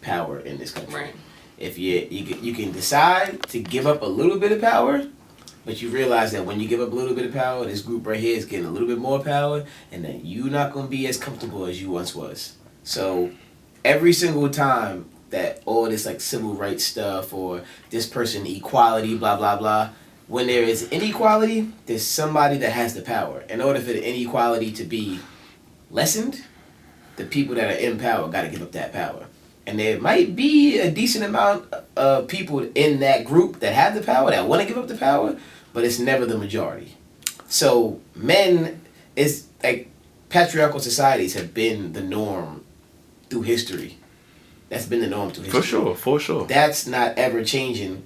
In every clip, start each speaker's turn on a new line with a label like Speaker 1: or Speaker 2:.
Speaker 1: power in this country.
Speaker 2: Right.
Speaker 1: If you can decide to give up a little bit of power, but you realize that when you give up a little bit of power, this group right here is getting a little bit more power, and that you're not going to be as comfortable as you once was. So every single time that all this like civil rights stuff or this person equality, blah, blah, blah, when there is inequality, there's somebody that has the power. In order for the inequality to be lessened, the people that are in power got to give up that power. And there might be a decent amount of people in that group that have the power, that want to give up the power, but it's never the majority. So men, is like patriarchal societies have been the norm through history. That's been the norm through history.
Speaker 3: For sure.
Speaker 1: That's not ever changing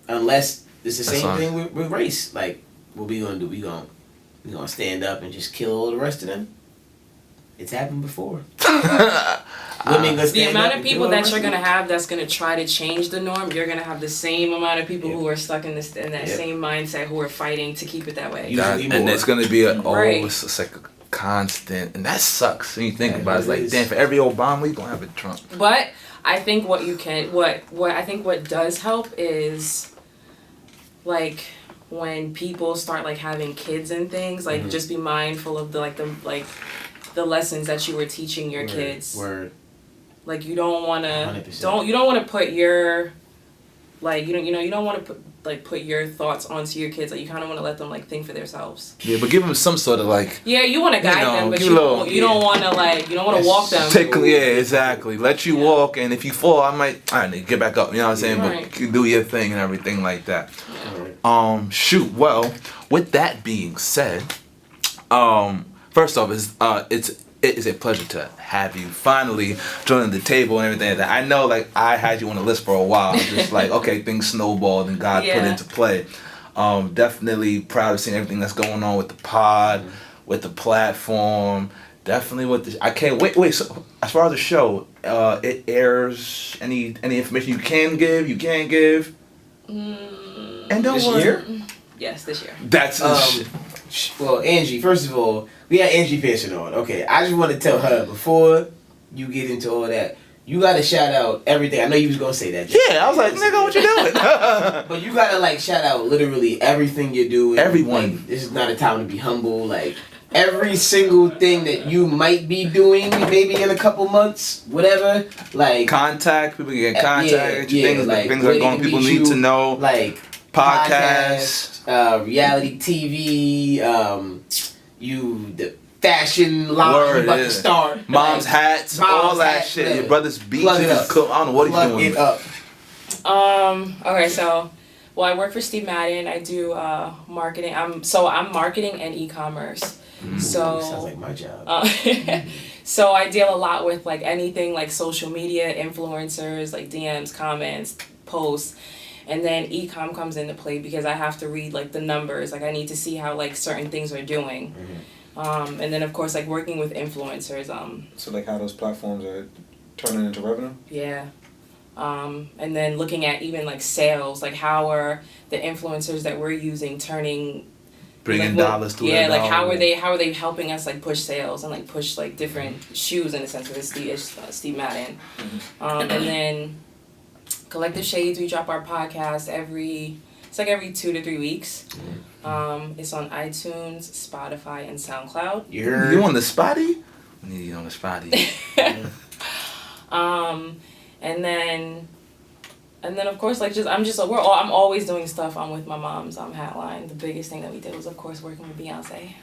Speaker 1: unless it's the same thing with race. Like, what we gonna do? We gonna stand up and just kill all the rest of them? It's happened before.
Speaker 2: The amount of people that you're gonna have that's gonna try to change the norm, you're gonna have the same amount of people who are stuck in that same mindset who are fighting to keep it that way.
Speaker 3: And it's gonna be it's like a constant, and that sucks when you think about it. It's like, damn, for every Obama you gonna have a Trump.
Speaker 2: But I think what does help is like when people start like having kids and things, like just be mindful of the lessons that you were teaching your kids. Like you don't want to put your like you don't want to put your thoughts onto your kids. Like you kind of want to let them like think for themselves.
Speaker 3: Yeah, but give them some sort of like.
Speaker 2: Yeah, you want to guide them, but you don't want to walk them.
Speaker 3: Exactly. Let you walk, and if you fall, I might get back up. You know what I'm saying?
Speaker 2: Right.
Speaker 3: But you do your thing and everything like that. Shoot. Well, with that being said, first off, it is a pleasure to have you finally joining the table and everything like that. I know, like, I had you on the list for a while. Just like, okay, things snowballed and God put into play. Definitely proud of seeing everything that's going on with the pod, with the platform. Definitely with the... I can't wait. So, as far as the show, it airs any information you can give? And don't worry.
Speaker 1: Year?
Speaker 2: Yes, this year.
Speaker 3: That's
Speaker 1: well, Angie, first of all, we had Angie Pearson on. Okay, I just want to tell her before you get into all that, you got to shout out everything. I know you was going to say that.
Speaker 3: Yeah, I was like, nigga, what you doing?
Speaker 1: But you got to like shout out literally everything you're doing.
Speaker 3: Everyone.
Speaker 1: Like, this is not a time to be humble. Like, every single thing that you might be doing maybe in a couple months, whatever. Like,
Speaker 3: contact, people get contact. Things
Speaker 1: like,
Speaker 3: things are going, people need to know.
Speaker 1: Like,
Speaker 3: podcasts.
Speaker 1: Reality TV, the fashion line you about to start.
Speaker 3: Mom's hats, all that shit. Your brother's beats. I don't know what he's doing.
Speaker 1: Plug it up.
Speaker 2: Okay, so, I work for Steve Madden. I do marketing. I'm marketing and e-commerce. So
Speaker 1: sounds like my job.
Speaker 2: So I deal a lot with like anything like social media, influencers, like DMs, comments, posts. And then e-com comes into play because I have to read like the numbers. Like I need to see how like certain things are doing. And then of course like working with influencers.
Speaker 4: So like how those platforms are turning into revenue?
Speaker 2: Yeah. And then looking at even like sales, like how are the influencers that we're using
Speaker 3: bringing dollars to
Speaker 2: it. Like how are they helping us like push sales and like push like different shoes in a sense with Steve Madden. And then Collective Shades, we drop our podcast every 2 to 3 weeks. It's on iTunes, Spotify, and SoundCloud.
Speaker 3: You on the Spotty? I need you on the Spotty.
Speaker 2: And then of course like I'm always doing stuff with my mom's Hatline. The biggest thing that we did was of course working with Beyonce.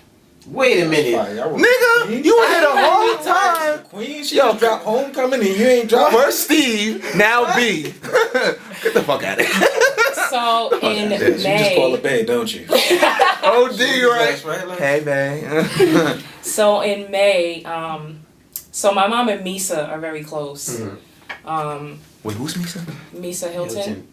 Speaker 1: Wait a minute.
Speaker 3: Nigga, you were here the whole time.
Speaker 4: Queen, she dropped Homecoming and you ain't dropped.
Speaker 3: First Steve, now B. Get the fuck out of here.
Speaker 2: So in May.
Speaker 4: You just call her babe, don't you?
Speaker 3: OD, right? Hey, babe.
Speaker 2: So in May, so my mom and Misa are very close.
Speaker 3: Wait, who's Misa?
Speaker 2: Misa Hilton.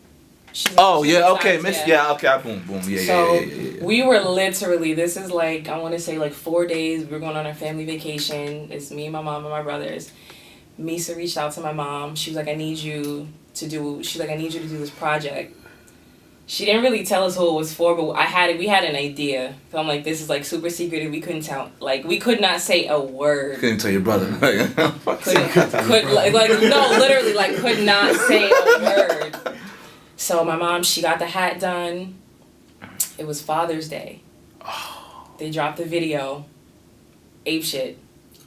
Speaker 3: Okay, Miss. Yeah, okay, boom.
Speaker 2: So we were literally, this is like, I want to say like 4 days, we were going on our family vacation. It's me, my mom, and my brothers. Misa reached out to my mom. She was like, I need you to do this project. She didn't really tell us who it was for, but we had an idea. So I'm like, this is like super secret, and we couldn't tell. Like, we could not say a word.
Speaker 3: Couldn't tell your brother.
Speaker 2: No, literally, like, could not say a word. So my mom, she got the hat done. It was Father's Day. They dropped the video. Ape shit.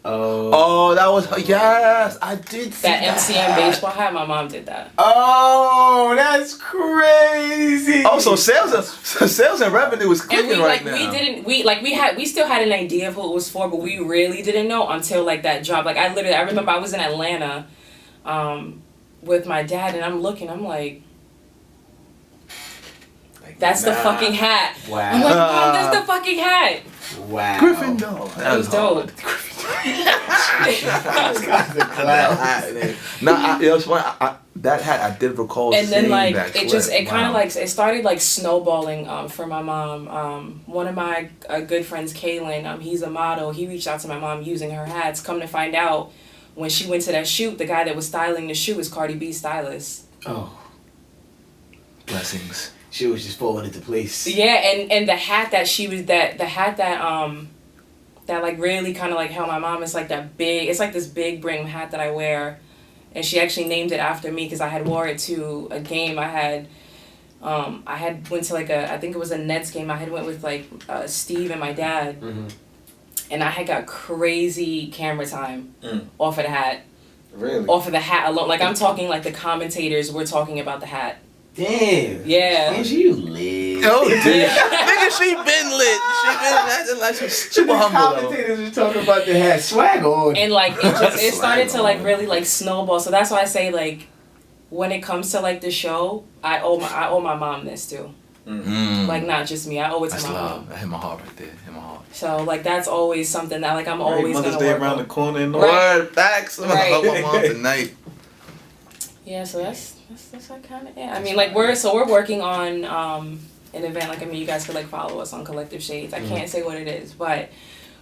Speaker 3: Oh, that was yes, I did see
Speaker 2: that MCM baseball hat. My mom did that.
Speaker 1: Oh, that's crazy.
Speaker 3: Oh, so sales and revenue was clicking now.
Speaker 2: We still had an idea of who it was for, but we really didn't know until like that drop. Like I remember I was in Atlanta, with my dad, and I'm like. That's the fucking hat.
Speaker 1: Wow.
Speaker 2: I'm like, Mom, that's the fucking hat.
Speaker 1: Wow.
Speaker 3: Gryffindor.
Speaker 2: That was dope.
Speaker 3: That hat I did recall.
Speaker 2: And then like
Speaker 3: that
Speaker 2: it
Speaker 3: clip.
Speaker 2: kind of like it started like snowballing for my mom. One of my good friends, Kaylin, he's a model. He reached out to my mom using her hats. Come to find out, when she went to that shoot, the guy that was styling the shoe was Cardi B's stylist.
Speaker 1: Oh.
Speaker 3: Blessings.
Speaker 1: She was just falling into place.
Speaker 2: Yeah, and the hat that that like really kind of like held my mom is like it's like this big brim hat that I wear, and she actually named it after me because I had wore it to a game. I had went to like I think it was a Nets game. I had went with like Steve and my dad, and I had got crazy camera time off of the hat.
Speaker 4: Really?
Speaker 2: Off of the hat alone, like I'm talking like the commentators were talking about the hat.
Speaker 1: Damn.
Speaker 2: Yeah.
Speaker 1: Angie, you lit.
Speaker 3: Oh, dude. Nigga, she been lit. She been acting like she's super humble.
Speaker 1: Commentators were talking about the hat. Swag on.
Speaker 2: And like it started to like really like snowball. So that's why I say like when it comes to like the show, I owe my mom this too. Like not just me. I owe it to my mom.
Speaker 3: That hit my heart right there. Hit my heart.
Speaker 2: So like that's always something that like I'm always
Speaker 4: Mother's
Speaker 2: gonna
Speaker 4: Day
Speaker 2: work
Speaker 4: around
Speaker 2: on.
Speaker 4: the corner and all.
Speaker 3: Word, facts. I'm gonna hug my mom
Speaker 2: Right.
Speaker 3: tonight.
Speaker 2: Yeah, so that's like kind of it. I mean, like we're working on an event. Like I mean, you guys could like follow us on Collective Shades. I can't say what it is, but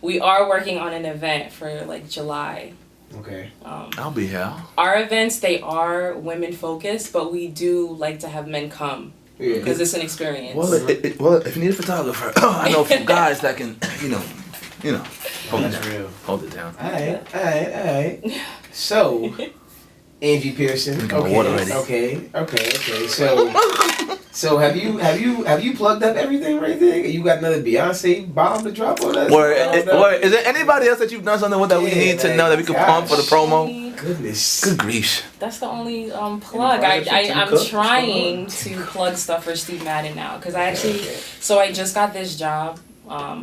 Speaker 2: we are working on an event for like July.
Speaker 1: Okay.
Speaker 3: I'll be here.
Speaker 2: Our events, they are women focused, but we do like to have men come because it's an experience.
Speaker 3: Well, if you need a photographer, I know some guys that can, hold it down.
Speaker 1: Real.
Speaker 3: Hold it down.
Speaker 1: All right. So, Angie Pearson. Okay. So have you plugged up everything right there? You got another Beyonce bomb to drop on us?
Speaker 3: Word, is there anybody else that you've done something with that we need to know that we can pump for the promo?
Speaker 1: Goodness.
Speaker 3: Good grief.
Speaker 2: That's the only plug. I'm trying to plug stuff for Steve Madden now because I just got this job.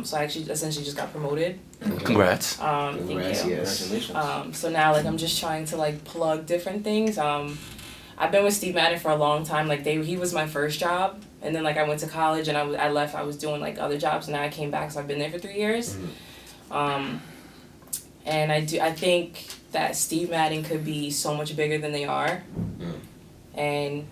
Speaker 2: So I actually essentially just got promoted.
Speaker 3: Congrats.
Speaker 2: Thank you.
Speaker 4: Congratulations.
Speaker 2: So now like I'm just trying to like plug different things. I've been with Steve Madden for a long time. Like he was my first job, and then like I went to college and I left. I was doing like other jobs, and now I came back. So I've been there for 3 years. And I think that Steve Madden could be so much bigger than they are. And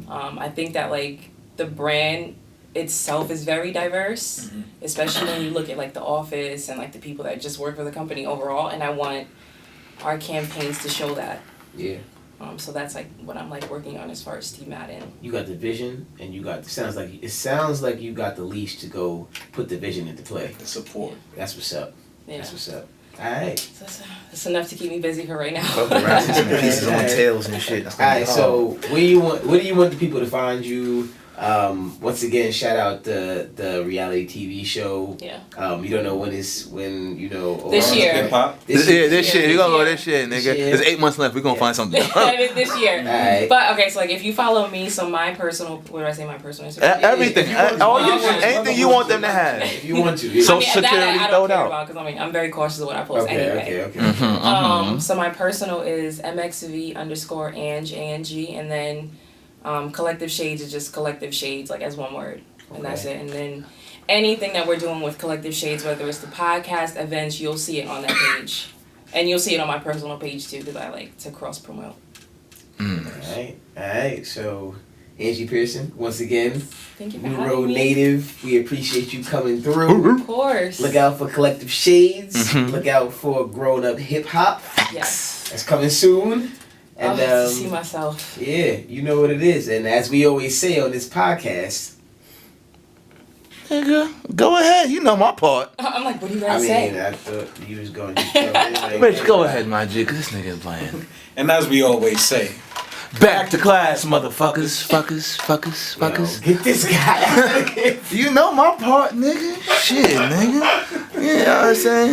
Speaker 2: I think that like the brand itself is very diverse, especially when you look at like the office and like the people that just work for the company overall, and I want our campaigns to show that.
Speaker 1: Yeah.
Speaker 2: So that's like what I'm like working on as far as Steve Madden.
Speaker 1: You got the vision, and it sounds like you got the leash to go put the vision into play.
Speaker 4: The support.
Speaker 1: That's what's up.
Speaker 2: Yeah.
Speaker 1: That's what's up. All right.
Speaker 2: So that's enough to keep me busy for right now.
Speaker 3: Pieces on tails and shit.
Speaker 1: All right. So where do you want the people to find you? Once again, shout out the reality TV show.
Speaker 2: Yeah.
Speaker 1: You don't know
Speaker 2: This year.
Speaker 3: This shit. You gonna go this shit, nigga.
Speaker 1: This year.
Speaker 3: There's 8 months left. We gonna find something.
Speaker 2: This year.
Speaker 1: Alright.
Speaker 2: But okay, so like if you follow me, so my personal, what did I say? My personal Instagram.
Speaker 3: Everything. Anything you want them to have.
Speaker 1: If you want to. Yeah.
Speaker 3: So
Speaker 2: I mean,
Speaker 3: security,
Speaker 2: that I
Speaker 3: throw
Speaker 2: don't
Speaker 3: it
Speaker 2: care
Speaker 3: out.
Speaker 2: about because I'm very cautious of what I post anyway.
Speaker 1: Okay.
Speaker 2: So my personal is mxv_Angie, and then Collective Shades is just Collective Shades, like as one word, and that's it. And then anything that we're doing with Collective Shades, whether it's the podcast, events, you'll see it on that page, and you'll see it on my personal page too, because I like to cross promote.
Speaker 1: All right. So, Angie Pearson, once again,
Speaker 2: Thank you for
Speaker 1: New
Speaker 2: having
Speaker 1: Road
Speaker 2: me.
Speaker 1: native. We appreciate you coming through.
Speaker 2: Of course.
Speaker 1: Look out for Collective Shades. Look out for Grown Up Hip Hop.
Speaker 2: Yes.
Speaker 1: That's coming soon. And
Speaker 2: to see myself.
Speaker 1: Yeah, you know what it is. And as we always say on this podcast,
Speaker 3: nigga, go ahead. You know my part.
Speaker 2: I'm like, what are you gonna say?
Speaker 1: I thought you was going to like,
Speaker 3: Bitch, go ahead, my G, cause this nigga playing.
Speaker 4: And as we always say,
Speaker 3: Back to class, motherfuckers, fuckers.
Speaker 1: get this guy out of here.
Speaker 3: You know my part, nigga. Shit, nigga. You know what I'm saying?